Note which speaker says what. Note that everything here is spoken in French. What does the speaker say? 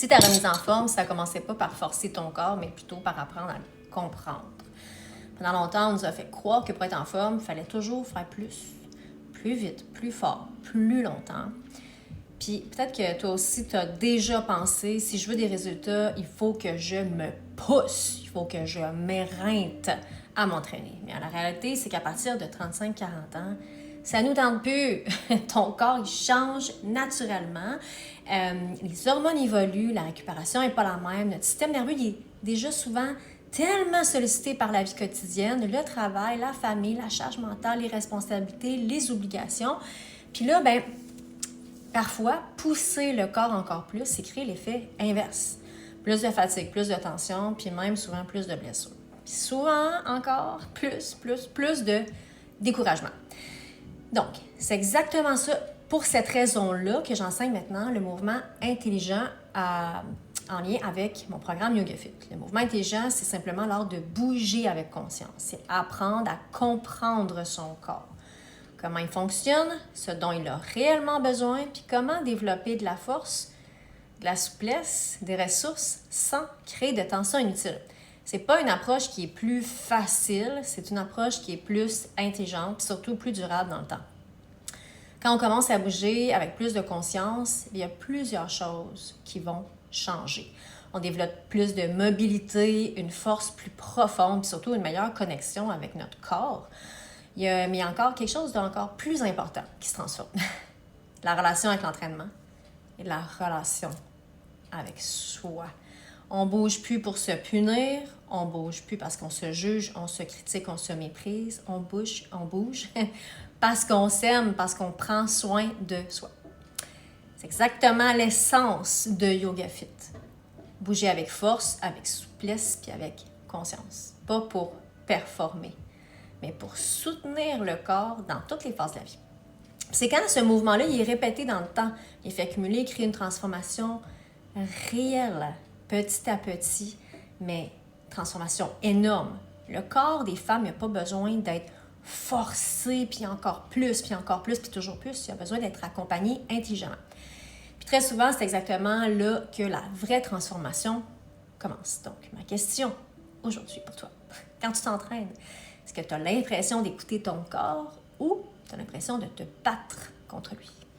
Speaker 1: Si ta remise en forme, ça ne commençait pas par forcer ton corps, mais plutôt par apprendre à le comprendre. Pendant longtemps, on nous a fait croire que pour être en forme, il fallait toujours faire plus vite, plus fort, plus longtemps. Puis peut-être que toi aussi, tu as déjà pensé, si je veux des résultats, il faut que je me pousse, il faut que je m'éreinte à m'entraîner. Mais la réalité, c'est qu'à partir de 35-40 ans, ça nous tente plus. Ton corps, il change naturellement. Les hormones évoluent, la récupération n'est pas la même. Notre système nerveux, il est déjà souvent tellement sollicité par la vie quotidienne, le travail, la famille, la charge mentale, les responsabilités, les obligations. Puis là, parfois, pousser le corps encore plus, c'est créer l'effet inverse. Plus de fatigue, plus de tension, puis même souvent plus de blessures. Puis souvent encore plus de découragement. Donc, c'est exactement ça, pour cette raison-là, que j'enseigne maintenant le mouvement intelligent en lien avec mon programme YogaFit. Le mouvement intelligent, c'est simplement l'art de bouger avec conscience. C'est apprendre à comprendre son corps. Comment il fonctionne, ce dont il a réellement besoin, puis comment développer de la force, de la souplesse, des ressources sans créer de tension inutile. C'est pas une approche qui est plus facile, c'est une approche qui est plus intelligente, puis surtout plus durable dans le temps. Quand on commence à bouger avec plus de conscience, il y a plusieurs choses qui vont changer. On développe plus de mobilité, une force plus profonde, puis surtout une meilleure connexion avec notre corps. Mais il y a encore quelque chose d'encore plus important qui se transforme. La relation avec l'entraînement et la relation avec soi. On ne bouge plus pour se punir, on ne bouge plus parce qu'on se juge, on se critique, on se méprise, on bouge parce qu'on s'aime, parce qu'on prend soin de soi. C'est exactement l'essence de YogaFit. Bouger avec force, avec souplesse, puis avec conscience. Pas pour performer, mais pour soutenir le corps dans toutes les phases de la vie. C'est quand ce mouvement-là il est répété dans le temps, il fait accumuler, il crée une transformation réelle, petit à petit, mais transformation énorme. Le corps des femmes n'a pas besoin d'être forcé, puis encore plus, puis toujours plus. Il a besoin d'être accompagné intelligemment. Puis très souvent, c'est exactement là que la vraie transformation commence. Donc, ma question aujourd'hui pour toi, quand tu t'entraînes, est-ce que tu as l'impression d'écouter ton corps ou tu as l'impression de te battre contre lui?